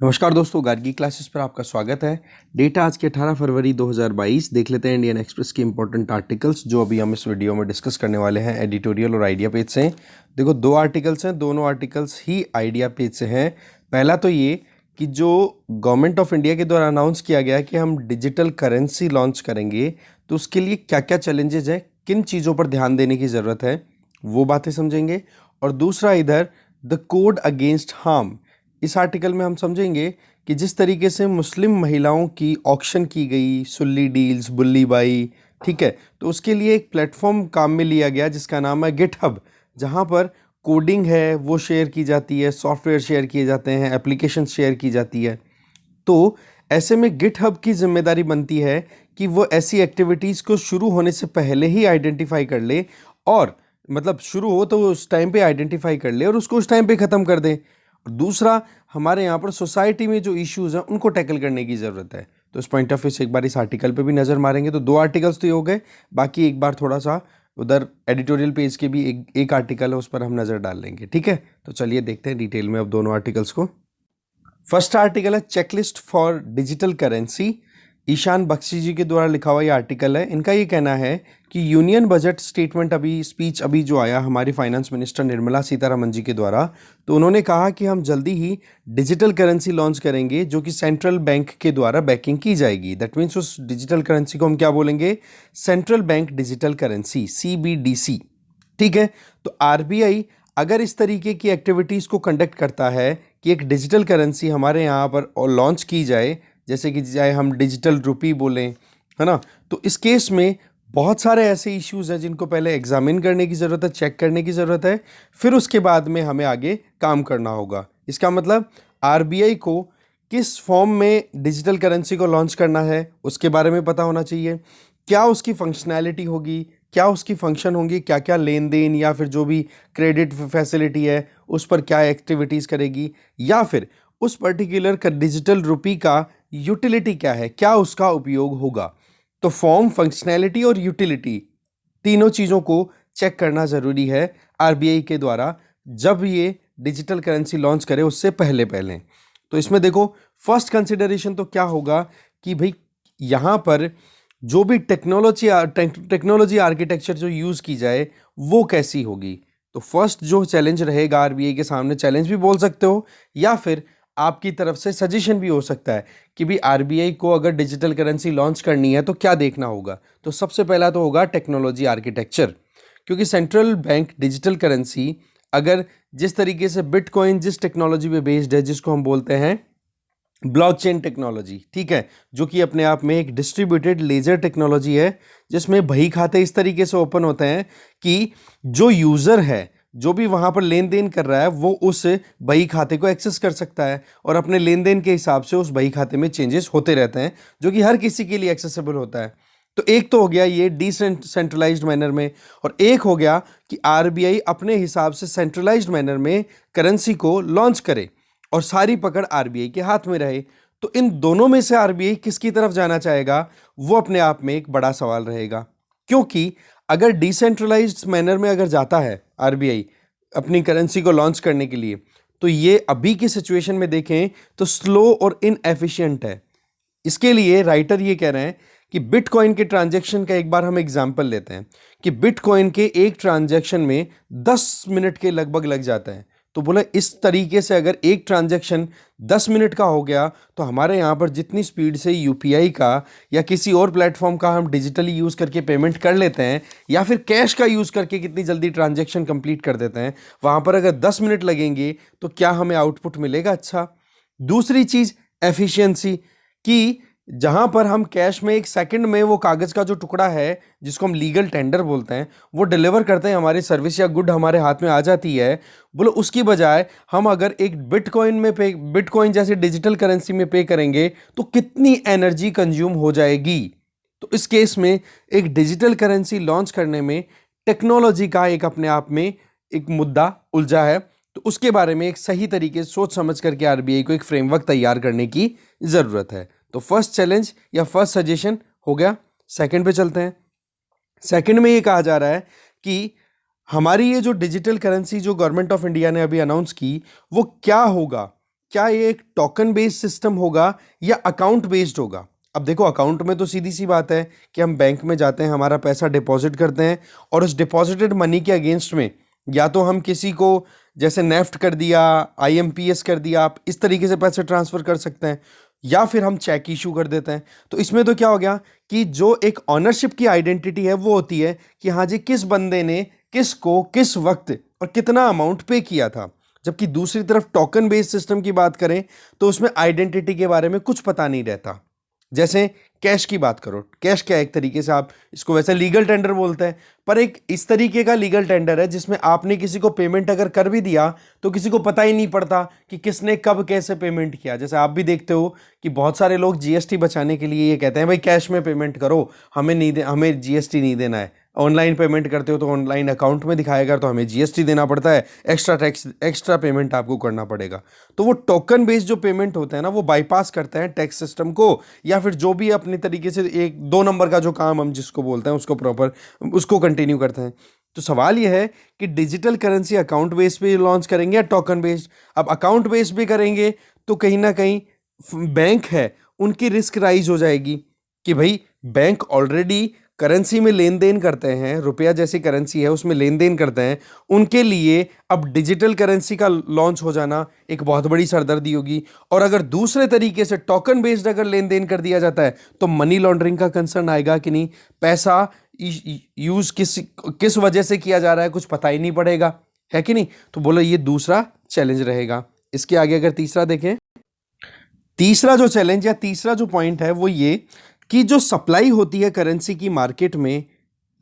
नमस्कार दोस्तों, गार्गी क्लासेस पर आपका स्वागत है। डेटा आज के 18 फरवरी 2022। देख लेते हैं इंडियन एक्सप्रेस के इंपॉर्टेंट आर्टिकल्स जो अभी हम इस वीडियो में डिस्कस करने वाले हैं। एडिटोरियल और आइडिया पेज से देखो, दो आर्टिकल्स हैं, दोनों आर्टिकल्स ही आइडिया पेज से हैं। पहला तो ये कि जो गवर्नमेंट ऑफ इंडिया के द्वारा अनाउंस किया गया कि हम डिजिटल करेंसी लॉन्च करेंगे, तो उसके लिए क्या क्या चैलेंजेस हैं, किन चीज़ों पर ध्यान देने की ज़रूरत है, वो बातें समझेंगे। और दूसरा इधर द कोड अगेंस्ट हार्म, इस आर्टिकल में हम समझेंगे कि जिस तरीके से मुस्लिम महिलाओं की ऑक्शन की गई, सुल्ली डील्स, बुल्ली बाई, ठीक है, तो उसके लिए एक प्लेटफॉर्म काम में लिया गया जिसका नाम है गिटहब, जहाँ पर कोडिंग है वो शेयर की जाती है, सॉफ्टवेयर शेयर किए जाते हैं, एप्लीकेशन शेयर की जाती है। तो ऐसे में गिटहब की जिम्मेदारी बनती है कि वो ऐसी एक्टिविटीज़ को शुरू होने से पहले ही आइडेंटिफाई कर ले, और मतलब शुरू हो तो उस टाइम पे आइडेंटिफाई कर ले और उसको उस टाइम पे ख़त्म कर दे। और दूसरा, हमारे यहाँ पर सोसाइटी में जो इश्यूज़ हैं उनको टैकल करने की ज़रूरत है। तो इस पॉइंट ऑफ व्यू से एक बार इस आर्टिकल पे भी नज़र मारेंगे। तो दो आर्टिकल्स तो ये हो गए, बाकी एक बार थोड़ा सा उधर एडिटोरियल पेज के भी एक आर्टिकल है, उस पर हम नज़र डाल लेंगे। ठीक है, तो चलिए देखते हैं डिटेल में अब दोनों आर्टिकल्स को। फर्स्ट आर्टिकल है checklist for digital currency. Ishan Bakshi ji के द्वारा लिखा हुआ ये आर्टिकल है। इनका ये कहना है कि यूनियन बजट स्टेटमेंट स्पीच जो आया हमारी फाइनेंस मिनिस्टर निर्मला सीतारमन जी के द्वारा, तो उन्होंने कहा कि हम जल्दी ही डिजिटल करेंसी लॉन्च करेंगे जो कि सेंट्रल बैंक के द्वारा बैकिंग की जाएगी। दैट मीन्स उस डिजिटल करेंसी को हम क्या बोलेंगे? Central bank digital currency, CBDC। ठीक है, तो आरबीआई अगर इस तरीके की एक्टिविटीज़ को कंडक्ट करता है कि एक डिजिटल करेंसी हमारे यहाँ पर लॉन्च की जाए, जैसे कि चाहे हम डिजिटल रुपी बोलें, है ना, तो इस केस में बहुत सारे ऐसे इश्यूज़ हैं जिनको पहले एग्जामिन करने की ज़रूरत है, चेक करने की ज़रूरत है, फिर उसके बाद में हमें आगे काम करना होगा। इसका मतलब आरबीआई को किस फॉर्म में डिजिटल करेंसी को लॉन्च करना है उसके बारे में पता होना चाहिए। क्या उसकी फंक्शनैलिटी होगी, क्या उसकी फंक्शन होंगी, क्या क्या लेन देन या फिर जो भी क्रेडिट फैसिलिटी है उस पर क्या एक्टिविटीज़ करेगी, या फिर उस पर्टिकुलर डिजिटल रुपी का यूटिलिटी क्या है, क्या उसका उपयोग होगा। तो फॉर्म, फंक्शनैलिटी और यूटिलिटी, तीनों चीज़ों को चेक करना ज़रूरी है आरबीआई के द्वारा जब ये डिजिटल करेंसी लॉन्च करे उससे पहले पहले। तो इसमें देखो, फर्स्ट कंसिडरेशन तो क्या होगा कि भाई यहाँ पर जो भी टेक्नोलॉजी आर्किटेक्चर जो यूज़ की जाए वो कैसी होगी। तो फर्स्ट जो चैलेंज रहेगा आरबीआई के सामने, चैलेंज भी बोल सकते हो या फिर आपकी तरफ से सजेशन भी हो सकता है कि भी आरबीआई को अगर डिजिटल करेंसी लॉन्च करनी है तो क्या देखना होगा। तो सबसे पहला तो होगा टेक्नोलॉजी आर्किटेक्चर, क्योंकि सेंट्रल बैंक डिजिटल करेंसी अगर जिस तरीके से बिटकॉइन जिस टेक्नोलॉजी पे बेस्ड है, जिसको हम बोलते हैं ब्लॉकचेन टेक्नोलॉजी, ठीक है, जो कि अपने आप में एक डिस्ट्रीब्यूटेड लेजर टेक्नोलॉजी है, जिसमें बही खाते इस तरीके से ओपन होते हैं कि जो यूज़र है, जो भी वहाँ पर लेन देन कर रहा है, वो उस बही खाते को एक्सेस कर सकता है और अपने लेन देन के हिसाब से उस बही खाते में चेंजेस होते रहते हैं, जो कि हर किसी के लिए एक्सेसिबल होता है। तो एक तो हो गया ये डिसेंट्रलाइज्ड मैनर में, और एक हो गया कि आरबीआई अपने हिसाब से सेंट्रलाइज्ड मैनर में करेंसी को लॉन्च करे और सारी पकड़ आरबीआई के हाथ में रहे। तो इन दोनों में से आरबीआई किसकी तरफ जाना चाहेगा, वो अपने आप में एक बड़ा सवाल रहेगा। क्योंकि अगर डिसेंट्रलाइज्ड मैनर में अगर जाता है आरबीआई अपनी करेंसी को लॉन्च करने के लिए, तो ये अभी की सिचुएशन में देखें तो स्लो और इनएफिशिएंट है। इसके लिए राइटर ये कह रहे हैं कि बिटकॉइन के ट्रांजैक्शन का एक बार हम एग्जांपल लेते हैं कि बिटकॉइन के एक ट्रांजैक्शन में 10 मिनट के लगभग लग जाता है। तो बोला इस तरीके से अगर एक ट्रांजैक्शन 10 मिनट का हो गया, तो हमारे यहाँ पर जितनी स्पीड से यूपीआई का या किसी और प्लेटफॉर्म का हम डिजिटली यूज़ करके पेमेंट कर लेते हैं, या फिर कैश का यूज़ करके कितनी जल्दी ट्रांजैक्शन कंप्लीट कर देते हैं, वहाँ पर अगर 10 मिनट लगेंगे तो क्या हमें आउटपुट मिलेगा अच्छा। दूसरी चीज़ एफिशिएंसी, कि जहां पर हम कैश में एक सेकंड में वो कागज का जो टुकड़ा है जिसको हम लीगल टेंडर बोलते हैं वो डिलीवर करते हैं, हमारी सर्विस या गुड हमारे हाथ में आ जाती है, बोलो उसकी बजाय हम अगर एक बिटकॉइन जैसे डिजिटल करेंसी में पे करेंगे तो कितनी एनर्जी कंज्यूम हो जाएगी। तो इस केस में एक डिजिटल करेंसी लॉन्च करने में टेक्नोलॉजी का एक अपने आप में एक मुद्दा उलझा है। तो उसके बारे में एक सही तरीके से सोच समझ करके आरबीआई को एक फ्रेमवर्क तैयार करने की ज़रूरत है। तो फर्स्ट चैलेंज या फर्स्ट सजेशन हो गया। सेकंड पे चलते हैं। सेकंड में ये कहा जा रहा है कि हमारी ये जो डिजिटल करेंसी जो गवर्नमेंट ऑफ इंडिया ने अभी अनाउंस की, वो क्या होगा, क्या ये एक टोकन बेस्ड सिस्टम होगा या अकाउंट बेस्ड होगा। अब देखो अकाउंट में तो सीधी सी बात है कि हम बैंक में जाते हैं, हमारा पैसा डिपॉजिट करते हैं और उस डिपॉजिटेड मनी के अगेंस्ट में या तो हम किसी को जैसे नेफ्ट कर दिया, आईएमपीएस कर दिया, आप इस तरीके से पैसे ट्रांसफर कर सकते हैं या फिर हम चेक इशू कर देते हैं। तो इसमें तो क्या हो गया कि जो एक ऑनरशिप की आइडेंटिटी है वो होती है कि हाँ जी किस बंदे ने किसको किस वक्त और कितना अमाउंट पे किया था। जबकि दूसरी तरफ टोकन बेस्ड सिस्टम की बात करें तो उसमें आइडेंटिटी के बारे में कुछ पता नहीं रहता। जैसे कैश की बात करो, कैश क्या है, एक तरीके से आप इसको वैसे लीगल टेंडर बोलते हैं, पर एक इस तरीके का लीगल टेंडर है जिसमें आपने किसी को पेमेंट अगर कर भी दिया तो किसी को पता ही नहीं पड़ता कि किसने कब कैसे पेमेंट किया। जैसे आप भी देखते हो कि बहुत सारे लोग जीएसटी बचाने के लिए ये कहते हैं भाई कैश में पेमेंट करो, हमें नहीं हमें जीएसटी नहीं देना है। ऑनलाइन पेमेंट करते हो तो ऑनलाइन अकाउंट में दिखाएगा तो हमें जीएसटी देना पड़ता है, एक्स्ट्रा टैक्स एक्स्ट्रा पेमेंट आपको करना पड़ेगा। तो वो टोकन बेस्ड जो पेमेंट होता है ना वो बाईपास करते हैं टैक्स सिस्टम को, या फिर जो भी अपनी तरीके से एक दो नंबर का जो काम हम जिसको बोलते हैं उसको प्रॉपर उसको कंटिन्यू करते हैं। तो सवाल यह है कि डिजिटल करेंसी अकाउंट बेस्ड पे लॉन्च करेंगे या टोकन बेस्ड। अब अकाउंट बेस्ड पे करेंगे तो कहीं ना कहीं बैंक है उनकी रिस्क राइज हो जाएगी कि भाई बैंक ऑलरेडी करेंसी में लेन देन करते हैं, रुपया जैसी करेंसी है उसमें लेन देन करते हैं, उनके लिए अब डिजिटल करेंसी का लॉन्च हो जाना एक बहुत बड़ी सरदर्दी होगी। और अगर दूसरे तरीके से टोकन बेस्ड अगर लेन देन कर दिया जाता है तो मनी लॉन्ड्रिंग का कंसर्न आएगा कि नहीं, पैसा यूज किस वजह से किया जा रहा है कुछ पता ही नहीं पड़ेगा, है कि नहीं। तो बोलो ये दूसरा चैलेंज रहेगा। इसके आगे अगर तीसरा देखें, तीसरा जो चैलेंज या तीसरा जो पॉइंट है वो ये कि जो सप्लाई होती है करेंसी की मार्केट में,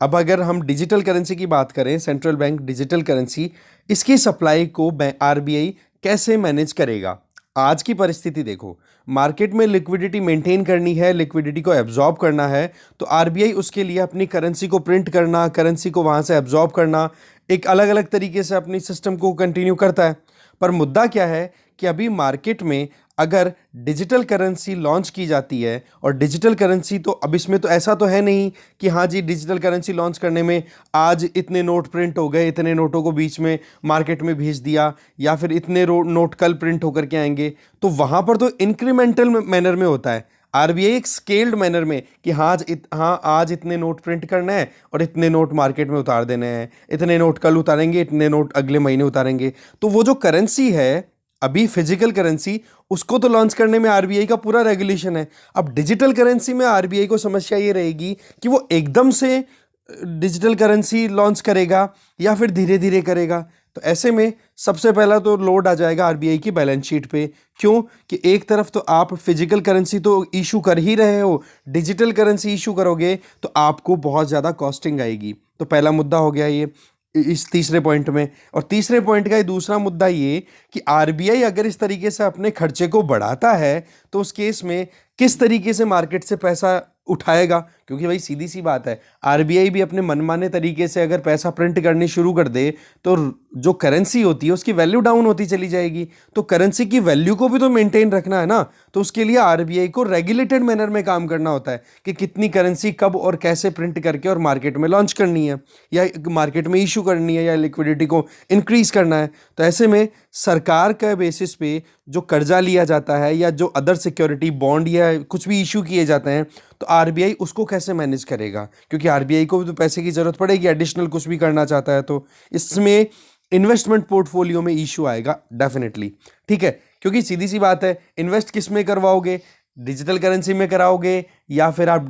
अब अगर हम डिजिटल करेंसी की बात करें, सेंट्रल बैंक डिजिटल करेंसी, इसकी सप्लाई को आरबीआई कैसे मैनेज करेगा। आज की परिस्थिति देखो, मार्केट में लिक्विडिटी मेंटेन करनी है, लिक्विडिटी को एब्जॉर्ब करना है, तो आरबीआई उसके लिए अपनी करेंसी को प्रिंट करना, करेंसी को वहाँ से एब्जॉर्ब करना, एक अलग अलग तरीके से अपनी सिस्टम को कंटिन्यू करता है। पर मुद्दा क्या है कि अभी मार्केट में अगर डिजिटल करेंसी लॉन्च की जाती है, और डिजिटल करेंसी तो अब इसमें तो ऐसा तो है नहीं कि हाँ जी डिजिटल करेंसी लॉन्च करने में आज इतने नोट प्रिंट हो गए, इतने नोटों को बीच में मार्केट में भेज दिया, या फिर इतने नोट कल प्रिंट होकर के आएंगे। तो वहाँ पर तो इंक्रीमेंटल मैनर में होता है, आरबीआई एक स्केल्ड मैनर में कि हाँ आज इतने नोट प्रिंट करना है और इतने नोट मार्केट में उतार देने हैं, इतने नोट कल उतारेंगे, इतने नोट अगले महीने उतारेंगे। तो वो जो करेंसी है अभी फिजिकल करेंसी, उसको तो लॉन्च करने में आरबीआई का पूरा रेगुलेशन है। अब डिजिटल करेंसी में आरबीआई को समस्या ये रहेगी कि वो एकदम से डिजिटल करेंसी लॉन्च करेगा या फिर धीरे धीरे करेगा। तो ऐसे में सबसे पहला तो लोड आ जाएगा आरबीआई की बैलेंस शीट पे। क्यों कि एक तरफ तो आप फिजिकल करेंसी तो इशू कर ही रहे हो, डिजिटल करेंसी इशू करोगे तो आपको बहुत ज़्यादा कॉस्टिंग आएगी। तो पहला मुद्दा हो गया ये इस तीसरे पॉइंट में। और तीसरे पॉइंट का ये दूसरा मुद्दा ये कि आरबीआई अगर इस तरीके से अपने खर्चे को बढ़ाता है तो उस केस में किस तरीके से मार्केट से पैसा उठाएगा। क्योंकि भाई सीधी सी बात है, आरबीआई भी अपने मनमाने तरीके से अगर पैसा प्रिंट करनी शुरू कर दे तो जो करेंसी होती है उसकी वैल्यू डाउन होती चली जाएगी। तो करेंसी की वैल्यू को भी तो मेंटेन रखना है ना। तो उसके लिए आरबीआई को रेगुलेटेड मैनर में काम करना होता है कि कितनी करेंसी कब और कैसे प्रिंट करके और मार्केट में लॉन्च करनी है, या मार्केट में इशू करनी है, या लिक्विडिटी को इंक्रीज करना है। तो ऐसे में सरकार के बेसिस पे जो कर्जा लिया जाता है या जो अदर सिक्योरिटी बॉन्ड या कुछ भी इशू किए जाते हैं तो आरबीआई उसको कैसे मैनेज करेगा, क्योंकि आरबीआई को भी तो पैसे की जरूरत पड़ेगी, एडिशनल कुछ भी करना चाहता है। तो इसमें इन्वेस्टमेंट पोर्टफोलियो में इशू आएगा डेफिनेटली, ठीक है। क्योंकि सीधी सी बात है, इन्वेस्ट किस में करवाओगे, डिजिटल करेंसी में कराओगे या फिर आप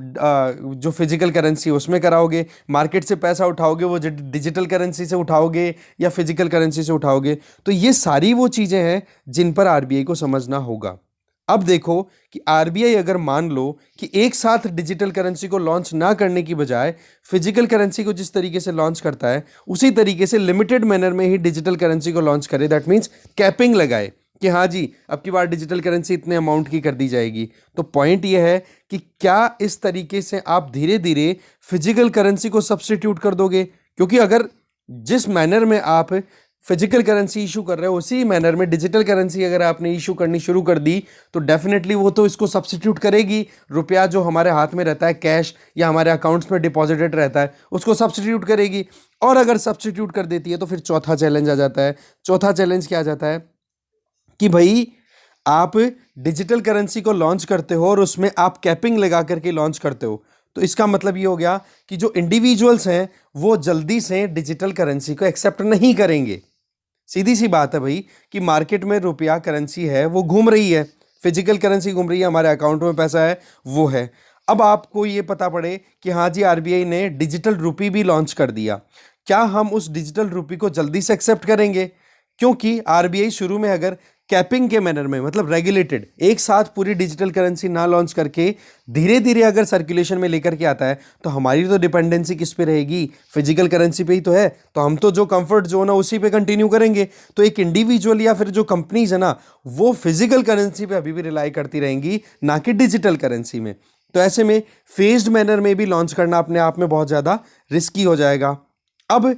जो फिजिकल करेंसी है उसमें कराओगे, मार्केट से पैसा उठाओगे वो डिजिटल करेंसी से उठाओगे या फिजिकल करेंसी से उठाओगे। तो ये सारी वो चीज़ें हैं जिन पर आरबीआई को समझना होगा। अब देखो कि आरबीआई अगर मान लो कि एक साथ डिजिटल करेंसी को लॉन्च ना करने की बजाय फिजिकल करेंसी को जिस तरीके से लॉन्च करता है उसी तरीके से लिमिटेड मैनर में ही डिजिटल करेंसी को लॉन्च करे, दैट मीन्स कैपिंग लगाए कि हाँ जी अब की बार डिजिटल करेंसी इतने अमाउंट की कर दी जाएगी। तो पॉइंट ये है कि क्या इस तरीके से आप धीरे धीरे फिजिकल करेंसी को सब्स्टिट्यूट कर दोगे, क्योंकि अगर जिस मैनर में आप फिजिकल करेंसी इशू कर रहे हो उसी मैनर में डिजिटल करेंसी अगर आपने इशू करनी शुरू कर दी तो डेफिनेटली वो तो इसको सब्स्टिट्यूट करेगी। रुपया जो हमारे हाथ में रहता है कैश या हमारे अकाउंट्स में डिपॉजिटेड रहता है उसको सब्स्टिट्यूट करेगी। और अगर सब्स्टिट्यूट कर देती है तो फिर चौथा चैलेंज आ जाता है। चौथा चैलेंज क्या आ जाता है कि भाई आप डिजिटल करेंसी को लॉन्च करते हो और उसमें आप कैपिंग लगा करके लॉन्च करते हो, तो इसका मतलब ये हो गया कि जो इंडिविजुअल्स हैं वो जल्दी से डिजिटल करेंसी को एक्सेप्ट नहीं करेंगे। सीधी सी बात है भाई कि मार्केट में रुपया करेंसी है वो घूम रही है, फिजिकल करेंसी घूम रही है, हमारे अकाउंट में पैसा है वो है। अब आपको ये पता पड़े कि हाँ जी आरबीआई ने डिजिटल रुपी भी लॉन्च कर दिया, क्या हम उस डिजिटल रुपी को जल्दी से एक्सेप्ट करेंगे? क्योंकि आरबीआई शुरू में अगर कैपिंग के मैनर में, मतलब रेगुलेटेड, एक साथ पूरी डिजिटल करेंसी ना लॉन्च करके धीरे धीरे अगर सर्कुलेशन में लेकर के आता है, तो हमारी तो डिपेंडेंसी किस पे रहेगी? फिजिकल करेंसी पे ही तो है। तो हम तो जो कंफर्ट जोन है उसी पे कंटिन्यू करेंगे। तो एक इंडिविजुअल या फिर जो कंपनीज है ना, वो फिजिकल करेंसी पे अभी भी रिलाई करती रहेंगी, ना कि डिजिटल करेंसी में। तो ऐसे में फेज्ड मैनर में भी लॉन्च करना अपने आप में बहुत ज़्यादा रिस्की हो जाएगा। अब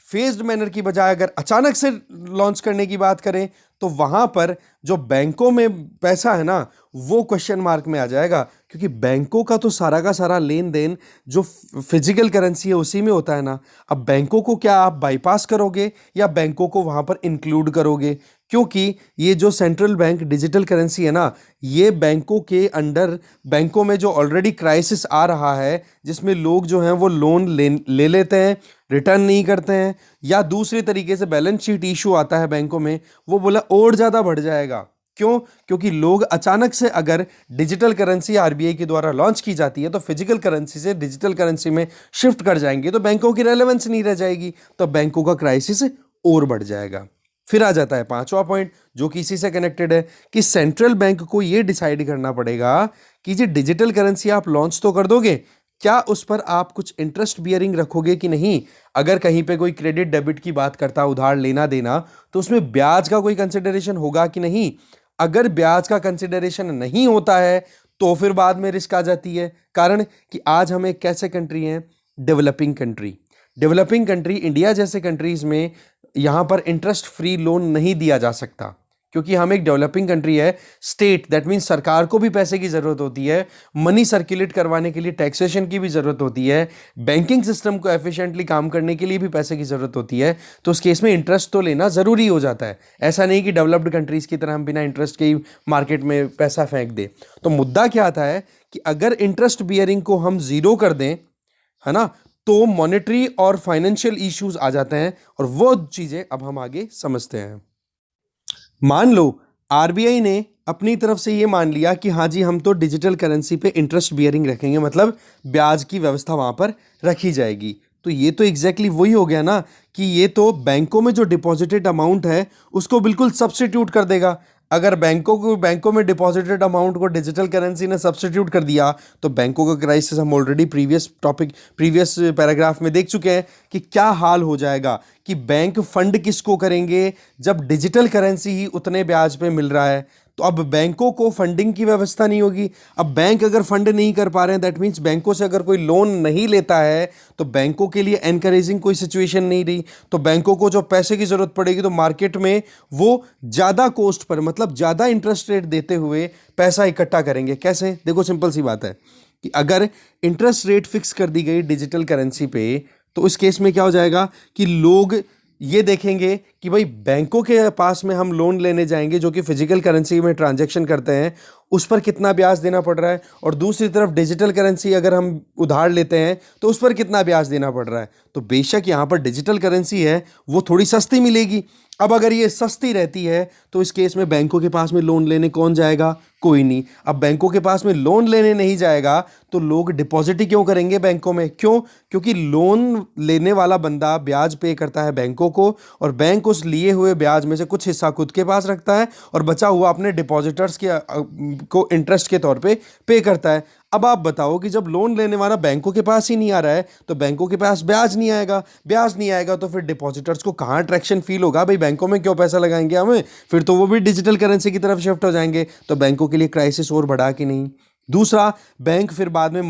फेज्ड मैनर की बजाय अगर अचानक से लॉन्च करने की बात करें, तो वहां पर जो बैंकों में पैसा है ना, वो क्वेश्चन मार्क में आ जाएगा, क्योंकि बैंकों का तो सारा का सारा लेन देन जो फिजिकल करेंसी है उसी में होता है ना। अब बैंकों को क्या आप बाईपास करोगे या बैंकों को वहां पर इंक्लूड करोगे? क्योंकि ये जो सेंट्रल बैंक डिजिटल करेंसी है ना, ये बैंकों के अंडर, बैंकों में जो ऑलरेडी क्राइसिस आ रहा है, जिसमें लोग जो हैं वो लोन ले लेते हैं, रिटर्न नहीं करते हैं, या दूसरे तरीके से बैलेंस शीट इशू आता है बैंकों में, वो बोला और ज़्यादा बढ़ जाएगा। क्यों? क्योंकि लोग अचानक से अगर डिजिटल करेंसी आरबीआई के द्वारा लॉन्च की जाती है तो फिजिकल करेंसी से डिजिटल करेंसी में शिफ्ट कर जाएंगे, तो बैंकों की रेलेवेंस नहीं रह जाएगी, तो बैंकों का क्राइसिस और बढ़ जाएगा। फिर आ जाता है पांचवा पॉइंट, जो कि इसी से कनेक्टेड है, कि सेंट्रल बैंक को यह डिसाइड करना पड़ेगा कि जी डिजिटल करेंसी आप लॉन्च तो कर दोगे, क्या उस पर आप कुछ इंटरेस्ट बियरिंग रखोगे कि नहीं? अगर कहीं पे कोई क्रेडिट डेबिट की बात करता, उधार लेना देना, तो उसमें ब्याज का कोई कंसिडरेशन होगा कि नहीं? अगर ब्याज का कंसिडरेशन नहीं होता है तो फिर बाद में रिस्क आ जाती है। कारण कि आज हम एक कैसे कंट्री हैं? Developing country. Developing country India जैसे कंट्रीज में यहां पर इंटरेस्ट फ्री लोन नहीं दिया जा सकता, क्योंकि हम एक डेवलपिंग कंट्री है। स्टेट, दैट मीन्स सरकार को भी पैसे की जरूरत होती है, मनी सर्कुलेट करवाने के लिए टैक्सेशन की भी जरूरत होती है, बैंकिंग सिस्टम को एफिशिएंटली काम करने के लिए भी पैसे की जरूरत होती है। तो उस केस में इंटरेस्ट तो लेना जरूरी हो जाता है। ऐसा नहीं कि डेवलप्ड कंट्रीज की तरह हम बिना इंटरेस्ट के ही मार्केट में पैसा फेंक दें। तो मुद्दा क्या आता है कि अगर इंटरेस्ट बियरिंग को हम जीरो कर दें, है ना, तो मॉनेटरी और फाइनेंशियल इश्यूज आ जाते हैं, और वो चीजें अब हम आगे समझते हैं। मान लो आरबीआई ने अपनी तरफ से ये मान लिया कि हाँ जी हम तो डिजिटल करेंसी पे इंटरेस्ट बियरिंग रखेंगे, मतलब ब्याज की व्यवस्था वहां पर रखी जाएगी। तो ये तो एग्जैक्टली वही हो गया ना, कि ये तो बैंकों में जो डिपॉजिटेड अमाउंट है उसको बिल्कुल सब्स्टिट्यूट कर देगा। अगर बैंकों में डिपॉजिटेड अमाउंट को डिजिटल करेंसी ने सब्स्टिट्यूट कर दिया, तो बैंकों का क्राइसिस हम ऑलरेडी प्रीवियस पैराग्राफ में देख चुके हैं कि क्या हाल हो जाएगा, कि बैंक फंड किसको करेंगे जब डिजिटल करेंसी ही उतने ब्याज पे मिल रहा है। तो अब बैंकों को फंडिंग की व्यवस्था नहीं होगी। अब बैंक अगर फंड नहीं कर पा रहे हैं, दैट मीन्स बैंकों से अगर कोई लोन नहीं लेता है, तो बैंकों के लिए एनकरेजिंग कोई सिचुएशन नहीं रही। तो बैंकों को जो पैसे की जरूरत पड़ेगी, तो मार्केट में वो ज्यादा कॉस्ट पर, मतलब ज्यादा इंटरेस्ट रेट देते हुए पैसा इकट्ठा करेंगे। कैसे? देखो सिंपल सी बात है कि अगर इंटरेस्ट रेट फिक्स कर दी गई डिजिटल करेंसी पे, तो इस केस में क्या हो जाएगा कि लोग ये देखेंगे कि भाई बैंकों के पास में हम लोन लेने जाएंगे जो कि फिजिकल करेंसी में ट्रांजैक्शन करते हैं, उस पर कितना ब्याज देना पड़ रहा है, और दूसरी तरफ डिजिटल करेंसी अगर हम उधार लेते हैं तो उस पर कितना ब्याज देना पड़ रहा है। तो बेशक यहाँ पर डिजिटल करेंसी है वो थोड़ी सस्ती मिलेगी। अब अगर ये सस्ती रहती है तो इस केस में बैंकों के पास में लोन लेने कौन जाएगा? कोई नहीं। अब बैंकों के पास में लोन लेने नहीं जाएगा तो लोग डिपॉजिट ही क्यों करेंगे बैंकों में? क्यों? क्योंकि लोन लेने वाला बंदा ब्याज पे करता है बैंकों को, और बैंक उस लिए हुए ब्याज में से कुछ हिस्सा खुद के पास रखता है और बचा हुआ अपने डिपॉजिटर्स को इंटरेस्ट के तौर पे करता है। अब आप बताओ कि जब लोन लेने वाला बैंकों के पास ही नहीं आ रहा है, तो बैंकों के पास ब्याज नहीं आएगा। ब्याज नहीं आएगा तो फिर डिपॉजिटर्स को कहाँ अट्रैक्शन फील होगा? भाई बैंकों में क्यों पैसा लगाएंगे हमें? फिर तो वो भी डिजिटल करेंसी की तरफ शिफ्ट हो जाएंगे। तो बैंकों के लिए क्राइसिस और बढ़ा कि नहीं? दूसरा, बैंक फिर बाद में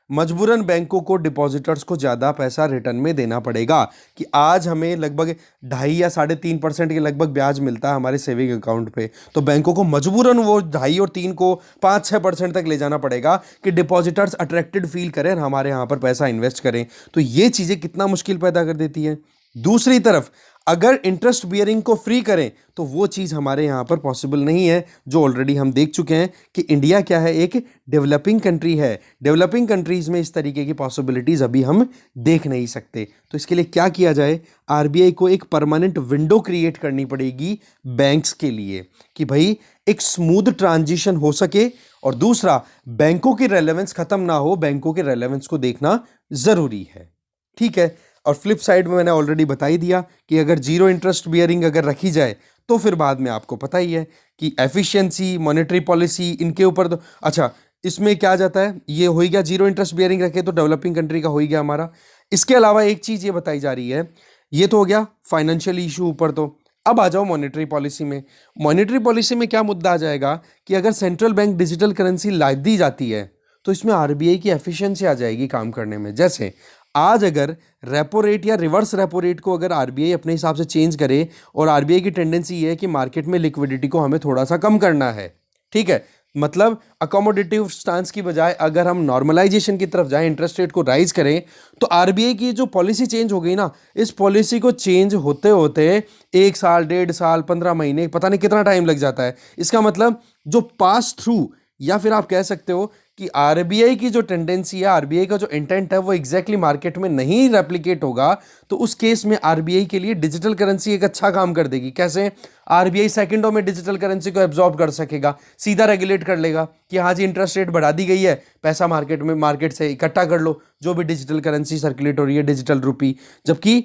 मजबूरन बैंकों को डिपॉजिटर्स को ज़्यादा पैसा रिटर्न में देना पड़ेगा, कि आज हमें लगभग 2.5 या 3.5% के लगभग ब्याज मिलता है हमारे सेविंग अकाउंट पे, तो बैंकों को मजबूरन वो 2.5 और 3 को 5-6% तक ले जाना पड़ेगा कि डिपॉजिटर्स अट्रैक्टेड फील करें और हमारे यहाँ पर पैसा इन्वेस्ट करें। तो ये चीज़ें कितना मुश्किल पैदा कर देती है। दूसरी तरफ अगर इंटरेस्ट बियरिंग को फ्री करें तो वो चीज़ हमारे यहाँ पर पॉसिबल नहीं है, जो ऑलरेडी हम देख चुके हैं कि इंडिया क्या है, एक डेवलपिंग कंट्री है। डेवलपिंग कंट्रीज में इस तरीके की पॉसिबिलिटीज़ अभी हम देख नहीं सकते। तो इसके लिए क्या किया जाए, आरबीआई को एक परमानेंट विंडो क्रिएट करनी पड़ेगी बैंक्स के लिए कि भाई एक स्मूथ ट्रांजिशन हो सके, और दूसरा बैंकों की रेलेवेंस खत्म ना हो, बैंकों के रेलेवेंस को देखना ज़रूरी है। ठीक है। और फ्लिप साइड में मैंने ऑलरेडी बता ही दिया कि अगर जीरो इंटरेस्ट बियरिंग अगर रखी जाए तो फिर बाद में आपको पता ही है कि एफिशिएंसी, मॉनेटरी पॉलिसी, इनके ऊपर तो अच्छा, इसमें क्या जाता है, ये हो ही गया जीरो इंटरेस्ट बियरिंग रखे तो डेवलपिंग कंट्री का हो ही गया हमारा। इसके अलावा एक चीज़ ये बताई जा रही है, ये तो हो गया फाइनेंशियल इशू ऊपर। तो अब आ जाओ मॉनेटरी पॉलिसी में। मॉनेटरी पॉलिसी में क्या मुद्दा आ जाएगा कि अगर सेंट्रल बैंक डिजिटल करेंसी ला दी जाती है तो इसमें आरबीआई की एफिशिएंसी आ जाएगी काम करने में। जैसे आज अगर रेपो रेट या रिवर्स रेपो रेट को अगर आरबीआई अपने हिसाब से चेंज करे, और आरबीआई की टेंडेंसी ये है कि मार्केट में लिक्विडिटी को हमें थोड़ा सा कम करना है, ठीक है, मतलब अकोमोडेटिव स्टांस की बजाय अगर हम नॉर्मलाइजेशन की तरफ जाएं, इंटरेस्ट रेट को राइज करें, तो आरबीआई की जो पॉलिसी चेंज हो गई ना, इस पॉलिसी को चेंज होते होते 1 साल, 1.5 साल, 15 महीने, पता नहीं कितना टाइम लग जाता है। इसका मतलब जो पास थ्रू, या फिर आप कह सकते हो कि आरबीआई की जो टेंडेंसी है, आरबीआई का जो इंटेंट है, वो एग्जैक्टली मार्केट में नहीं रेप्लिकेट होगा। तो उस केस में आरबीआई के लिए डिजिटल करेंसी एक अच्छा काम कर देगी। कैसे? आरबीआई सेकंडों में डिजिटल करेंसी को एब्जॉर्ब कर सकेगा, सीधा रेगुलेट कर लेगा कि हाँ जी इंटरेस्ट रेट बढ़ा दी गई है, पैसा मार्केट से इकट्ठा कर लो, जो भी डिजिटल करेंसी सर्कुलेट हो रही है, डिजिटल रुपी। जबकि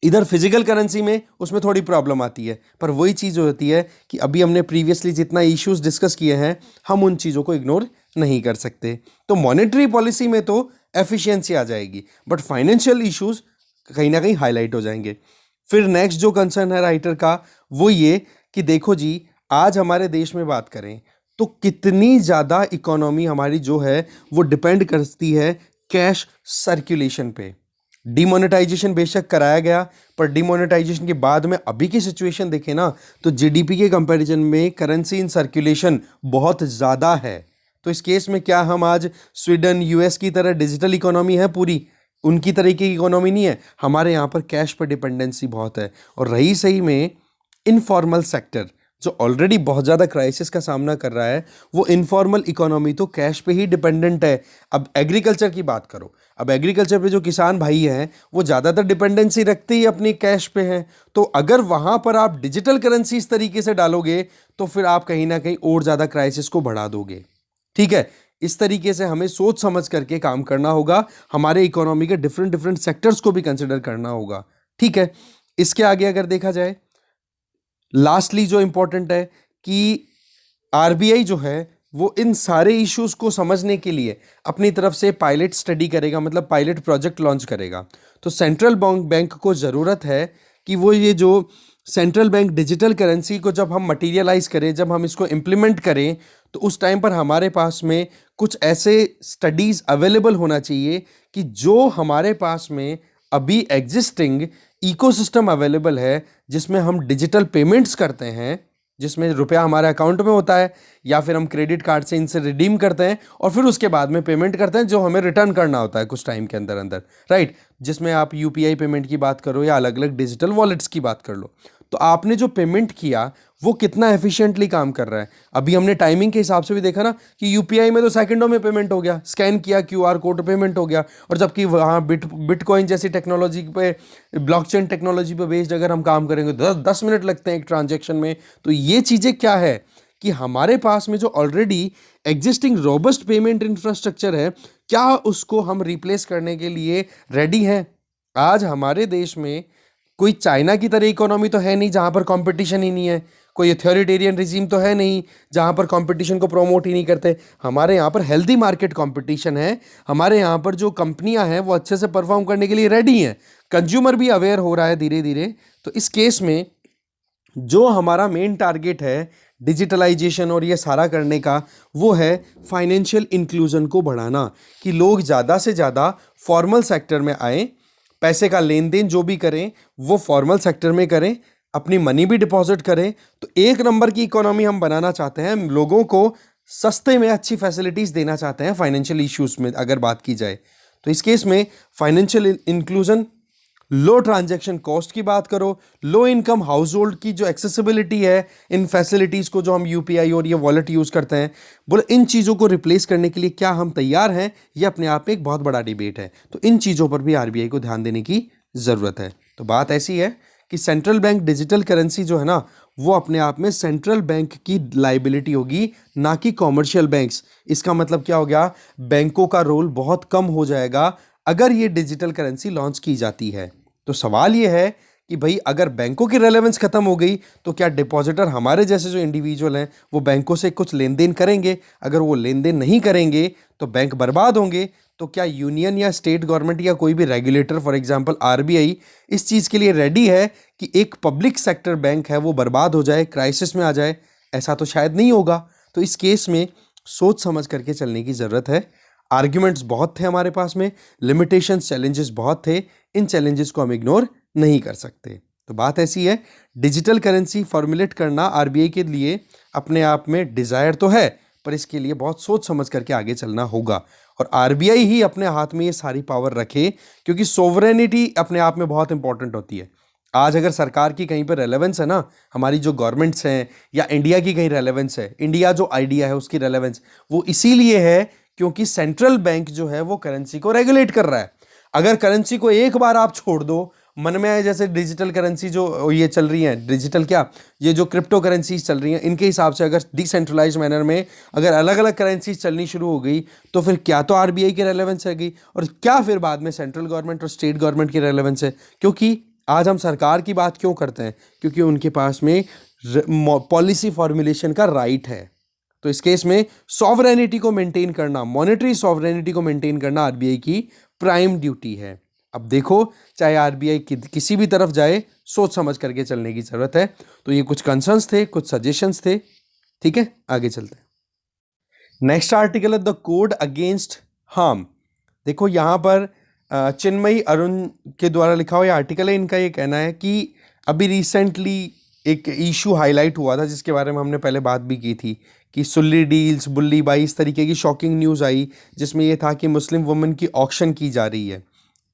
इधर फिजिकल करेंसी में उसमें थोड़ी प्रॉब्लम आती है। पर वही चीज़ होती है कि अभी हमने प्रीवियसली जितना इश्यूज डिस्कस किए हैं, हम उन चीज़ों को इग्नोर नहीं कर सकते। तो मॉनेटरी पॉलिसी में तो एफिशिएंसी आ जाएगी, बट फाइनेंशियल इश्यूज कहीं ना कहीं हाईलाइट हो जाएंगे। फिर नेक्स्ट जो कंसर्न है राइटर का, वो ये कि देखो जी, आज हमारे देश में बात करें तो कितनी ज़्यादा इकोनॉमी हमारी जो है वो डिपेंड करती है कैश सर्कुलेशन पे। डिमोनेटाइजेशन बेशक कराया गया, पर डिमोनेटाइजेशन के बाद में अभी की सिचुएशन देखें ना, तो जीडीपी के कंपैरिजन में करेंसी इन सर्कुलेशन बहुत ज़्यादा है। तो इस केस में क्या हम आज स्वीडन, यूएस की तरह डिजिटल इकोनॉमी है पूरी, उनकी तरीके की इकोनॉमी नहीं है। हमारे यहाँ पर कैश पर डिपेंडेंसी बहुत है। और रही सही में इनफॉर्मल सेक्टर, जो ऑलरेडी बहुत ज़्यादा क्राइसिस का सामना कर रहा है, वो इनफॉर्मल इकोनॉमी तो कैश पे ही डिपेंडेंट है। अब एग्रीकल्चर की बात करो, अब एग्रीकल्चर पे जो किसान भाई हैं वो ज़्यादातर डिपेंडेंसी रखते ही अपनी कैश पे हैं। तो अगर वहाँ पर आप डिजिटल करेंसी इस तरीके से डालोगे तो फिर आप कहीं ना कहीं और ज़्यादा क्राइसिस को बढ़ा दोगे। ठीक है, इस तरीके से हमें सोच समझ करके काम करना होगा, हमारे इकोनॉमी के डिफरेंट डिफरेंट सेक्टर्स को भी कंसिडर करना होगा। ठीक है, इसके आगे अगर देखा जाए, लास्टली जो इंपॉर्टेंट है कि आरबीआई जो है वो इन सारे इश्यूज को समझने के लिए अपनी तरफ से पायलट स्टडी करेगा, मतलब पायलट प्रोजेक्ट लॉन्च करेगा। तो सेंट्रल बैंक को ज़रूरत है कि वो ये जो सेंट्रल बैंक डिजिटल करेंसी को जब हम मटीरियलाइज करें, जब हम इसको इम्प्लीमेंट करें, तो उस टाइम पर हमारे पास में कुछ ऐसे स्टडीज़ अवेलेबल होना चाहिए कि जो हमारे पास में अभी एग्जिस्टिंग इकोसिस्टम अवेलेबल है, जिसमें हम डिजिटल पेमेंट्स करते हैं, जिसमें रुपया हमारे अकाउंट में होता है या फिर हम क्रेडिट कार्ड से इनसे रिडीम करते हैं और फिर उसके बाद में पेमेंट करते हैं, जो हमें रिटर्न करना होता है कुछ टाइम के अंदर अंदर, राइट। जिसमें आप यूपीआई पेमेंट की बात करो या अलग अलग डिजिटल वॉलेट्स की बात कर लो, तो आपने जो पेमेंट किया वो कितना एफिशिएंटली काम कर रहा है। अभी हमने टाइमिंग के हिसाब से भी देखा ना कि यूपीआई में तो सेकंडों में पेमेंट हो गया, स्कैन किया क्यूआर कोड, पेमेंट हो गया। और जबकि वहाँ बिटकॉइन जैसी टेक्नोलॉजी पे, ब्लॉकचेन टेक्नोलॉजी पे बेस्ड अगर हम काम करेंगे तो 10 मिनट लगते हैं एक ट्रांजेक्शन में। तो ये चीज़ें क्या है कि हमारे पास में जो already existing robust payment infrastructure है, क्या उसको हम रिप्लेस करने के लिए रेडी हैं। आज हमारे देश में कोई चाइना की तरह इकोनॉमी तो है नहीं जहाँ पर कंपटीशन ही नहीं है, कोई अथॉरिटेरियन रिजीम तो है नहीं जहाँ पर कंपटीशन को प्रमोट ही नहीं करते। हमारे यहाँ पर हेल्दी मार्केट कंपटीशन है, हमारे यहाँ पर जो कंपनियाँ हैं वो अच्छे से परफॉर्म करने के लिए रेडी हैं, कंज्यूमर भी अवेयर हो रहा है धीरे धीरे। तो इस केस में जो हमारा मेन टारगेट है डिजिटलाइजेशन और ये सारा करने का, वो है फाइनेंशियल इंक्लूजन को बढ़ाना, कि लोग ज़्यादा से ज़्यादा फॉर्मल सेक्टर में आए, पैसे का लेन देन जो भी करें वो फॉर्मल सेक्टर में करें, अपनी मनी भी डिपॉजिट करें। तो एक नंबर की इकोनॉमी हम बनाना चाहते हैं, लोगों को सस्ते में अच्छी फैसिलिटीज़ देना चाहते हैं फाइनेंशियल इश्यूज़ में अगर बात की जाए। तो इस केस में फाइनेंशियल इंक्लूजन, लो ट्रांजैक्शन कॉस्ट की बात करो, लो इनकम हाउस होल्ड की जो एक्सेसिबिलिटी है इन फैसिलिटीज़ को जो हम यूपीआई और ये वॉलेट यूज़ करते हैं, बोले इन चीज़ों को रिप्लेस करने के लिए क्या हम तैयार हैं, ये अपने आप में एक बहुत बड़ा डिबेट है। तो इन चीज़ों पर भी आरबीआई को ध्यान देने की ज़रूरत है। तो बात ऐसी है कि सेंट्रल बैंक डिजिटल करेंसी जो है ना, वो अपने आप में सेंट्रल बैंक की लाइबिलिटी होगी, ना कि कॉमर्शियल बैंक्स। इसका मतलब क्या हो गया, बैंकों का रोल बहुत कम हो जाएगा अगर ये डिजिटल करेंसी लॉन्च की जाती है। तो सवाल ये है कि भाई अगर बैंकों की रेलेवेंस खत्म हो गई तो क्या डिपॉजिटर हमारे जैसे जो इंडिविजुअल हैं वो बैंकों से कुछ लेन देन करेंगे? अगर वो लेन देन नहीं करेंगे तो बैंक बर्बाद होंगे। तो क्या यूनियन या स्टेट गवर्नमेंट या कोई भी रेगुलेटर, फॉर एग्जांपल आरबीआई, इस चीज़ के लिए रेडी है कि एक पब्लिक सेक्टर बैंक है वो बर्बाद हो जाए, क्राइसिस में आ जाए? ऐसा तो शायद नहीं होगा। तो इस केस में सोच समझ करके चलने की ज़रूरत है। आर्ग्यूमेंट्स बहुत थे हमारे पास में, लिमिटेशंस, चैलेंजेस बहुत थे, इन चैलेंजेस को हम इग्नोर नहीं कर सकते। तो बात ऐसी है, डिजिटल करेंसी फॉर्मुलेट करना आरबीआई के लिए अपने आप में डिज़ायर तो है, पर इसके लिए बहुत सोच समझ करके आगे चलना होगा और आरबीआई ही अपने हाथ में ये सारी पावर रखे, क्योंकि सोवरेनिटी अपने आप में बहुत इंपॉर्टेंट होती है। आज अगर सरकार की कहीं पर रेलेवेंस है ना, हमारी जो गवर्नमेंट्स हैं या इंडिया की कहीं रेलेवेंस है, इंडिया जो आइडिया है उसकी रेलेवेंस, वो इसीलिए है क्योंकि सेंट्रल बैंक जो है वो करेंसी को रेगुलेट कर रहा है। अगर करेंसी को एक बार आप छोड़ दो, मन में आए जैसे डिजिटल करेंसी जो ये चल रही है, डिजिटल क्या, ये जो क्रिप्टो करेंसीज चल रही हैं, इनके हिसाब से अगर डिसेंट्रलाइज मैनर में अगर अलग अलग करेंसीज चलनी शुरू हो गई तो फिर क्या तो आरबीआई की रेलेवेंस है गई, और क्या फिर बाद में सेंट्रल गवर्नमेंट और स्टेट गवर्नमेंट की रेलेवेंस है? क्योंकि आज हम सरकार की बात क्यों करते हैं? क्योंकि उनके पास में पॉलिसी फॉर्मुलेशन का राइट है। तो इस केस में सॉवरेनिटी को मेंटेन करना, मॉनेटरी सॉवरेनिटी को मेंटेन करना आरबीआई की प्राइम ड्यूटी है। अब देखो, चाहे आरबीआई किसी भी तरफ जाए, सोच समझ करके चलने की जरूरत है। तो ये कुछ कंसर्न्स थे, कुछ सजेशंस थे। ठीक है, आगे चलते हैं। नेक्स्ट आर्टिकल है द कोड अगेंस्ट हार्म। देखो यहाँ पर चिन्मयी अरुण के द्वारा लिखा हुआ आर्टिकल है। इनका ये कहना है कि अभी रिसेंटली एक इशू हाईलाइट हुआ था जिसके बारे में हमने पहले बात भी की थी कि सुल्ली डील्स, बुल्ली बाई, इस तरीके की शॉकिंग न्यूज़ आई जिसमें ये था कि मुस्लिम वुमेन की ऑक्शन की जा रही है।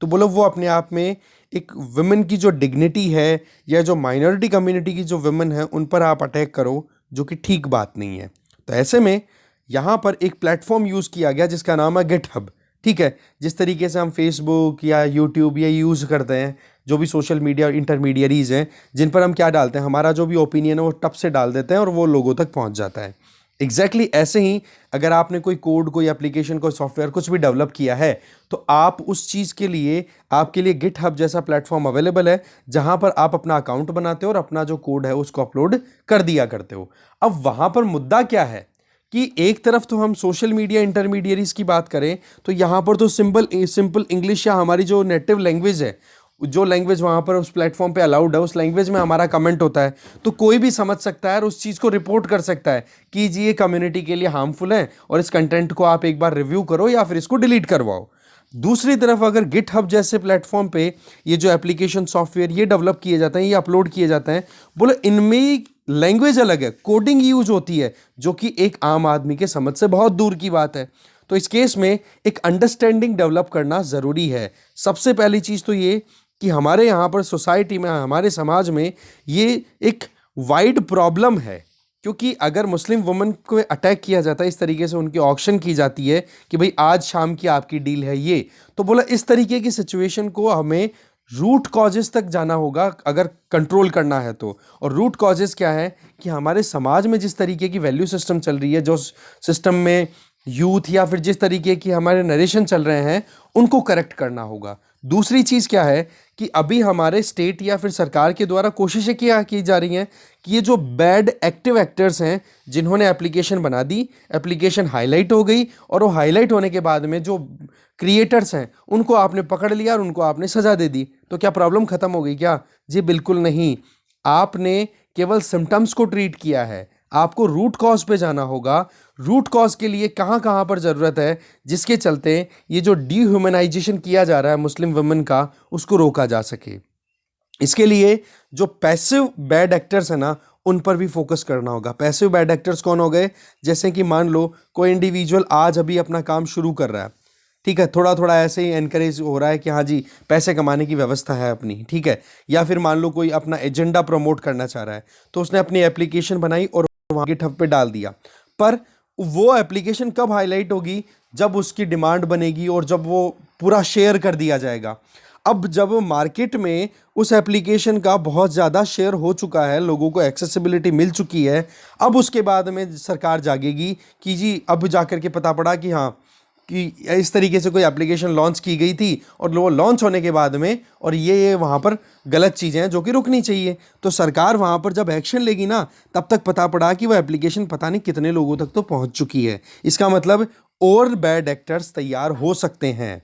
तो बोलो वो अपने आप में एक वुमेन की जो डिग्निटी है या जो माइनॉरिटी कम्युनिटी की जो वुमेन है उन पर आप अटैक करो, जो कि ठीक बात नहीं है। तो ऐसे में यहाँ पर एक प्लेटफॉर्म यूज़ किया गया जिसका नाम है गिटहब। ठीक है, जिस तरीके से हम फेसबुक या यूट्यूब या यूज़ करते हैं, जो भी सोशल मीडिया इंटरमीडियरीज हैं जिन पर हम क्या डालते हैं, हमारा जो भी ओपिनियन है वो टप से डाल देते हैं और वो लोगों तक पहुंच जाता है। एग्जैक्टली ऐसे ही अगर आपने कोई कोड, कोई एप्लीकेशन, कोई सॉफ्टवेयर कुछ भी डेवलप किया है तो आप उस चीज़ के लिए, आपके लिए गिटहब जैसा प्लेटफॉर्म अवेलेबल है जहां पर आप अपना अकाउंट बनाते हो और अपना जो कोड है उसको अपलोड कर दिया करते हो। अब वहां पर मुद्दा क्या है कि एक तरफ तो हम सोशल मीडिया इंटरमीडियरीज की बात करें तो यहाँ पर तो सिंपल इंग्लिश या हमारी जो नेटिव लैंग्वेज है, जो लैंग्वेज वहाँ पर उस प्लेटफॉर्म पे अलाउड है, उस लैंग्वेज में हमारा कमेंट होता है तो कोई भी समझ सकता है और उस चीज़ को रिपोर्ट कर सकता है कि जी ये कम्युनिटी के लिए हार्मफुल है और इस कंटेंट को आप एक बार रिव्यू करो या फिर इसको डिलीट करवाओ। दूसरी तरफ अगर गिटहब जैसे प्लेटफॉर्म पे ये जो एप्लीकेशन, सॉफ्टवेयर ये डेवलप किए जाते हैं, ये अपलोड किए जाते हैं, बोले इनमें लैंग्वेज अलग है, कोडिंग यूज होती है जो कि एक आम आदमी के समझ से बहुत दूर की बात है। तो इस केस में एक अंडरस्टैंडिंग डेवलप करना ज़रूरी है। सबसे पहली चीज़ तो ये कि हमारे यहाँ पर सोसाइटी में, हमारे समाज में ये एक वाइड प्रॉब्लम है, क्योंकि अगर मुस्लिम वुमेन को अटैक किया जाता है, इस तरीके से उनकी ऑक्शन की जाती है कि भाई आज शाम की आपकी डील है ये, तो बोला इस तरीके की सिचुएशन को हमें रूट कॉजेस तक जाना होगा अगर कंट्रोल करना है तो। और रूट कॉजेस क्या है कि हमारे समाज में जिस तरीके की वैल्यू सिस्टम चल रही है, जो सिस्टम में यूथ या फिर जिस तरीके की हमारे नरेशन चल रहे हैं, उनको करेक्ट करना होगा। दूसरी चीज़ क्या है कि अभी हमारे स्टेट या फिर सरकार के द्वारा कोशिशें क्या की जा रही हैं कि ये जो बैड एक्टिव एक्टर्स हैं जिन्होंने एप्लीकेशन बना दी, एप्लीकेशन हाईलाइट हो गई और वो हाईलाइट होने के बाद में जो क्रिएटर्स हैं उनको आपने पकड़ लिया और उनको आपने सजा दे दी, तो क्या प्रॉब्लम खत्म हो गई क्या? जी बिल्कुल नहीं। आपने केवल सिम्टम्स को ट्रीट किया है, आपको रूट कॉज पे जाना होगा। रूट कॉज के लिए कहाँ कहाँ पर ज़रूरत है जिसके चलते ये जो डिह्यूमनाइजेशन किया जा रहा है मुस्लिम वुमेन का, उसको रोका जा सके। इसके लिए जो पैसिव बैड एक्टर्स हैं ना, उन पर भी फोकस करना होगा। पैसिव बैड एक्टर्स कौन हो गए? जैसे कि मान लो कोई इंडिविजुअल आज अभी अपना काम शुरू कर रहा है, ठीक है, थोड़ा थोड़ा ऐसे ही एनकरेज हो रहा है कि हाँ जी पैसे कमाने की व्यवस्था है अपनी, ठीक है। या फिर मान लो कोई अपना एजेंडा प्रमोट करना चाह रहा है, तो उसने अपनी एप्लीकेशन बनाई और वहाँ गिटहब पे डाल दिया। पर वो एप्लीकेशन कब हाईलाइट होगी? जब उसकी डिमांड बनेगी और जब वो पूरा शेयर कर दिया जाएगा। अब जब मार्केट में उस एप्लीकेशन का बहुत ज़्यादा शेयर हो चुका है, लोगों को एक्सेसिबिलिटी मिल चुकी है, अब उसके बाद में सरकार जागेगी कि जी अब जाकर के पता पड़ा कि हाँ कि इस तरीके से कोई एप्लीकेशन लॉन्च की गई थी और वो लॉन्च होने के बाद में और ये वहाँ पर गलत चीज़ें हैं जो कि रुकनी चाहिए। तो सरकार वहाँ पर जब एक्शन लेगी ना, तब तक पता पड़ा कि वो एप्लीकेशन पता नहीं कितने लोगों तक तो पहुँच चुकी है। इसका मतलब और बैड एक्टर्स तैयार हो सकते हैं।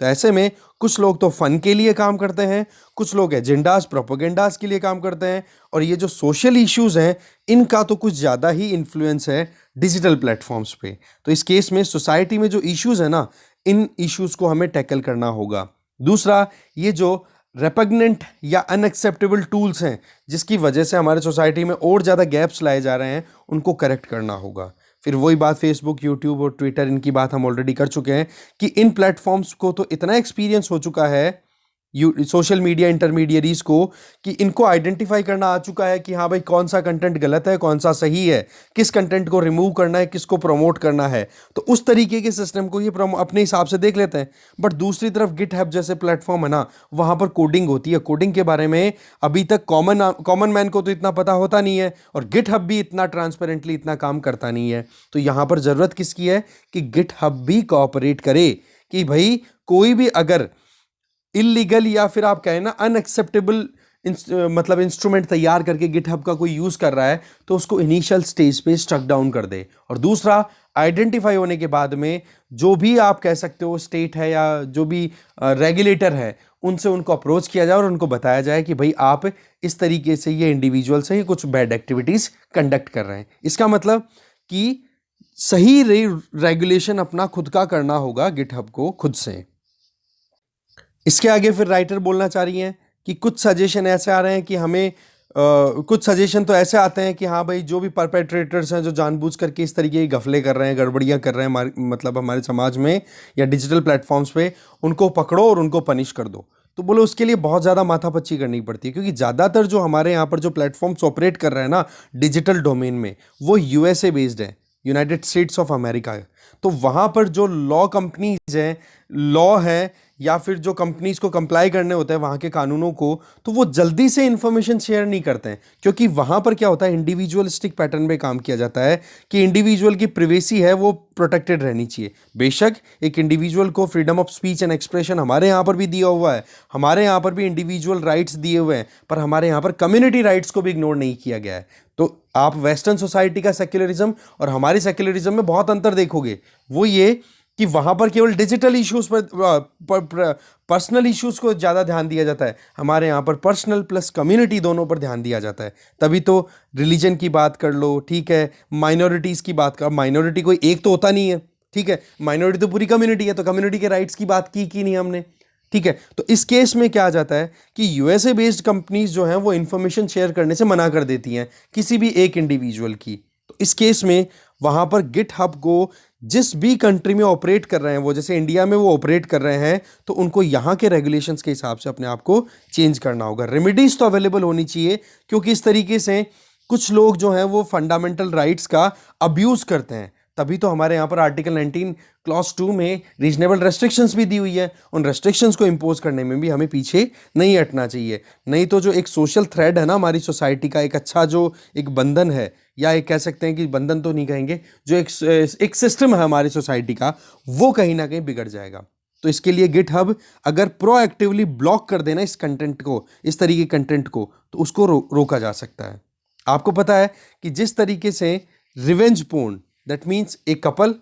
तो ऐसे में कुछ लोग तो फन के लिए काम करते हैं, कुछ लोग एजेंडास प्रोपोगेंडास के लिए काम करते हैं, और ये जो सोशल इश्यूज हैं इनका तो कुछ ज़्यादा ही इन्फ्लुएंस है डिजिटल प्लेटफॉर्म्स पे। तो इस केस में सोसाइटी में जो इश्यूज है ना, इन इश्यूज को हमें टैकल करना होगा। दूसरा, ये जो रेपग्नेंट या अनएक्सेप्टेबल टूल्स हैं जिसकी वजह से हमारे सोसाइटी में और ज़्यादा गैप्स लाए जा रहे हैं, उनको करेक्ट करना होगा। फिर वही बात, फेसबुक, यूट्यूब और ट्विटर, इनकी बात हम ऑलरेडी कर चुके हैं कि इन प्लेटफॉर्म्स को तो इतना एक्सपीरियंस हो चुका है सोशल मीडिया इंटरमीडियरीज को, कि इनको आइडेंटिफाई करना आ चुका है कि हाँ भाई कौन सा कंटेंट गलत है, कौन सा सही है, किस कंटेंट को रिमूव करना है, किसको प्रमोट करना है। तो उस तरीके के सिस्टम को ये अपने हिसाब से देख लेते हैं। बट दूसरी तरफ गिटहब जैसे प्लेटफॉर्म है ना, वहाँ पर कोडिंग होती है। कोडिंग के बारे में अभी तक कॉमन मैन को तो इतना पता होता नहीं है, और गिटहब भी इतना ट्रांसपेरेंटली इतना काम करता नहीं है। तो यहाँ पर ज़रूरत किसकी है कि गिटहब भी कोऑपरेट करे, कि भाई कोई भी अगर इलीगल या फिर आप कहें ना अनएक्सेप्टेबल मतलब इंस्ट्रूमेंट तैयार करके गिटहब का कोई यूज कर रहा है, तो उसको इनिशियल स्टेज पे स्ट्रक डाउन कर दे। और दूसरा, आइडेंटिफाई होने के बाद में जो भी आप कह सकते हो स्टेट है या जो भी रेगुलेटर है, उनसे उनको अप्रोच किया जाए और उनको बताया जाए कि भाई आप इस तरीके से ये इंडिविजुअल से कुछ बैड एक्टिविटीज कंडक्ट कर रहे हैं। इसका मतलब कि सही रेगुलेशन अपना खुद का करना होगा गिटहब को खुद से। इसके आगे फिर राइटर बोलना चाह रही हैं कि कुछ सजेशन ऐसे आ रहे हैं कि हमें कुछ सजेशन तो ऐसे आते हैं कि हाँ भाई जो भी परपेट्रेटर्स हैं, जो जानबूझ करके इस तरीके की गफले कर रहे हैं, गड़बड़ियाँ कर रहे हैं मतलब हमारे समाज में या डिजिटल प्लेटफॉर्म्स पे, उनको पकड़ो और उनको पनिश कर दो। तो बोलो उसके लिए बहुत ज़्यादा माथापच्ची करनी पड़ती है, क्योंकि ज़्यादातर जो हमारे यहाँ पर जो प्लेटफॉर्म्स ऑपरेट कर रहे हैं ना डिजिटल डोमेन में, वो यूएसए बेस्ड है, यूनाइटेड स्टेट्स ऑफ अमेरिका है। तो वहाँ पर जो लॉ कंपनीज हैं, लॉ है या फिर जो कंपनीज को कंप्लाई करने होते हैं वहाँ के कानूनों को, तो वो जल्दी से इन्फॉर्मेशन शेयर नहीं करते हैं, क्योंकि वहाँ पर क्या होता है इंडिविजुअलिस्टिक पैटर्न में काम किया जाता है कि इंडिविजुअल की प्रिवेसी है वो प्रोटेक्टेड रहनी चाहिए। बेशक एक इंडिविजुअल को freedom of speech and expression हमारे यहाँ पर भी दिया हुआ है, हमारे यहाँ पर भी इंडिविजुअल राइट्स दिए हुए हैं, पर हमारे यहाँ पर कम्युनिटी राइट्स को भी इग्नोर नहीं किया गया है। तो आप वेस्टर्न सोसाइटी का सेक्युलरिज्म और हमारी सेक्युलरिज्म में बहुत अंतर देखोगे, वो ये कि वहाँ पर केवल डिजिटल इश्यूज पर पर्सनल इश्यूज को ज़्यादा ध्यान दिया जाता है, हमारे यहाँ पर पर्सनल प्लस कम्युनिटी दोनों पर ध्यान दिया जाता है। तभी तो रिलीजन की बात कर लो, ठीक है, माइनॉरिटीज़ की बात कर, माइनॉरिटी कोई एक तो होता नहीं है, ठीक है, माइनॉरिटी तो पूरी कम्युनिटी है, तो कम्युनिटी के राइट्स की बात की नहीं हमने, ठीक है। तो इस केस में क्या आ जाता है कि यूएसए बेस्ड कंपनीज जो हैं वो इंफॉर्मेशन शेयर करने से मना कर देती हैं किसी भी एक इंडिविजुअल की। तो इस केस में वहाँ पर गिटहब को जिस भी कंट्री में ऑपरेट कर रहे हैं, वो जैसे इंडिया में वो ऑपरेट कर रहे हैं, तो उनको यहाँ के रेगुलेशंस के हिसाब से अपने आप को चेंज करना होगा। रेमेडीज तो अवेलेबल होनी चाहिए, क्योंकि इस तरीके से कुछ लोग जो हैं वो फंडामेंटल राइट्स का अब्यूज़ करते हैं। तभी तो हमारे यहाँ पर आर्टिकल 19 क्लॉज 2 में रीजनेबल रेस्ट्रिक्शंस भी दी हुई है। उन रेस्ट्रिक्शंस को इम्पोज करने में भी हमें पीछे नहीं हटना चाहिए, नहीं तो जो एक सोशल थ्रेड है ना हमारी सोसाइटी का, एक अच्छा जो एक बंधन है, या एक कह सकते हैं कि बंधन तो नहीं कहेंगे, जो एक सिस्टम है हमारी सोसाइटी का, वो कहीं ना कहीं बिगड़ जाएगा। तो इसके लिए गिटहब अगर प्रोएक्टिवली ब्लॉक कर देना इस कंटेंट को, इस तरीके के कंटेंट को, तो उसको रोका जा सकता है। आपको पता है कि जिस तरीके से revenge porn, that means a couple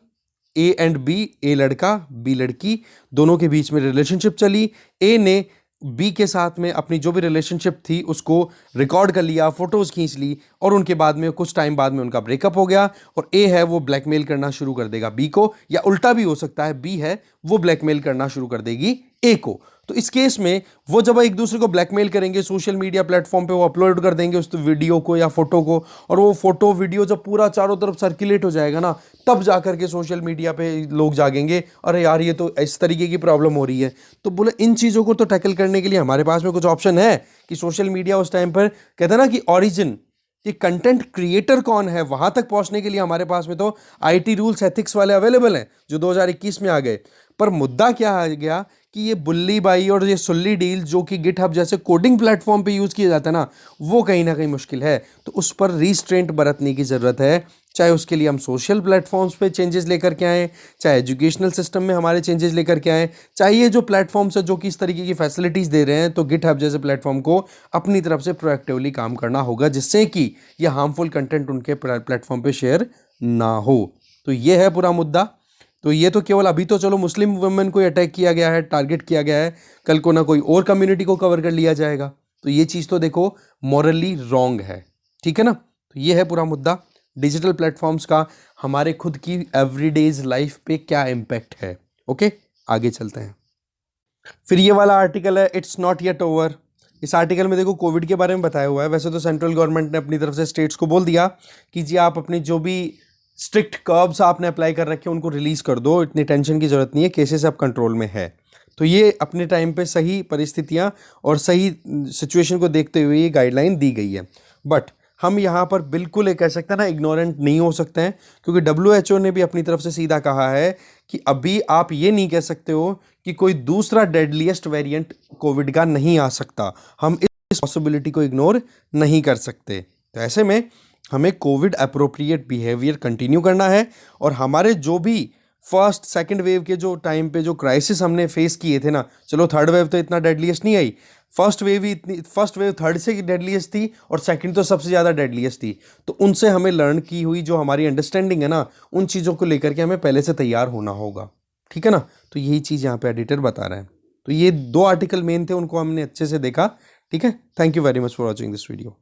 A and B, A लड़का बी लड़की, दोनों के बीच में रिलेशनशिप चली, ए ने बी के साथ में अपनी जो भी रिलेशनशिप थी उसको रिकॉर्ड कर लिया, फोटोज खींच ली, और उनके बाद में कुछ टाइम बाद में उनका ब्रेकअप हो गया, और ए है वो ब्लैकमेल करना शुरू कर देगा बी को, या उल्टा भी हो सकता है बी है वो ब्लैकमेल करना शुरू कर देगी ए को। तो इस केस में वो जब एक दूसरे को ब्लैकमेल करेंगे सोशल मीडिया प्लेटफॉर्म पे, वो अपलोड कर देंगे उस वीडियो को या फोटो को, और वो फोटो वीडियो जब पूरा चारों तरफ सर्कुलेट हो जाएगा ना, तब जाकर के सोशल मीडिया पे लोग जागेंगे, अरे यार ये तो इस तरीके की प्रॉब्लम हो रही है। तो बोले इन चीज़ों को तो टैकल करने के लिए हमारे पास में कुछ ऑप्शन है कि सोशल मीडिया उस टाइम पर कहते हैं ना कि ऑरिजिन, कि कंटेंट क्रिएटर कौन है, वहां तक पहुंचने के लिए हमारे पास में तो आईटी रूल्स एथिक्स वाले अवेलेबल हैं जो 2021 में आ गए। पर मुद्दा क्या आ गया कि ये बुल्ली बाई और ये सुल्ली डील जो कि गिटहब जैसे कोडिंग प्लेटफॉर्म पे यूज़ किया जाता है ना, वो कहीं ना कहीं मुश्किल है। तो उस पर रिस्ट्रेंट बरतने की ज़रूरत है, चाहे उसके लिए हम सोशल प्लेटफॉर्म्स पे चेंजेस लेकर के आएँ, चाहे एजुकेशनल सिस्टम में हमारे चेंजेस लेकर के आएँ, चाहे ये जो प्लेटफॉर्म्स है जो कि इस तरीके की फैसिलिटीज़ दे रहे हैं, तो गिटहब जैसे प्लेटफॉर्म को अपनी तरफ से प्रोएक्टिवली काम करना होगा जिससे कि ये हार्मफुल कंटेंट उनके प्लेटफॉर्म पे शेयर ना हो। तो ये है पूरा मुद्दा। तो ये तो केवल अभी तो चलो मुस्लिम वुमेन को अटैक किया गया है, टारगेट किया गया है, कल को ना कोई और कम्युनिटी को कवर कर लिया जाएगा, तो ये चीज़ तो देखो मॉरली रॉन्ग है, ठीक है ना। तो ये है पूरा मुद्दा डिजिटल प्लेटफॉर्म्स का हमारे खुद की एवरीडेज लाइफ पे क्या इम्पैक्ट है। ओके, आगे चलते हैं। फिर ये वाला आर्टिकल है, इट्स नॉट येट ओवर। इस आर्टिकल में देखो कोविड के बारे में बताया हुआ है। वैसे तो सेंट्रल गवर्नमेंट ने अपनी तरफ से स्टेट्स को बोल दिया कि जी आप अपनी जो भी स्ट्रिक्ट कर्ब्स आपने अप्लाई कर रखे हैं उनको रिलीज़ कर दो, इतनी टेंशन की ज़रूरत नहीं है, केसेस अब कंट्रोल में है। तो ये अपने टाइम पे सही परिस्थितियाँ और सही सिचुएशन को देखते हुए ये गाइडलाइन दी गई है। बट हम यहाँ पर बिल्कुल एक कह सकते हैं ना इग्नोरेंट नहीं हो सकते हैं, क्योंकि WHO ने भी अपनी तरफ से सीधा कहा है कि अभी आप ये नहीं कह सकते हो कि कोई दूसरा डेडलीस्ट वेरिएंट कोविड का नहीं आ सकता। हम इस पॉसिबिलिटी को इग्नोर नहीं कर सकते। तो ऐसे में हमें कोविड अप्रोप्रिएट बिहेवियर कंटिन्यू करना है, और हमारे जो भी फर्स्ट सेकंड वेव के जो टाइम पे जो क्राइसिस हमने फेस किए थे ना, चलो थर्ड वेव तो इतना डेडलीस्ट नहीं आई, फर्स्ट वेव थर्ड से डेडलीस्ट थी और सेकंड तो सबसे ज़्यादा डेडलीस्ट थी। तो उनसे हमें लर्न की हुई जो हमारी अंडरस्टैंडिंग है ना, उन चीज़ों को लेकर के हमें पहले से तैयार होना होगा, ठीक है ना। तो यही चीज़ यहाँ पे एडिटर बता रहे हैं। तो ये 2 आर्टिकल मेन थे, उनको हमने अच्छे से देखा, ठीक है। Thank you very much for watching this video.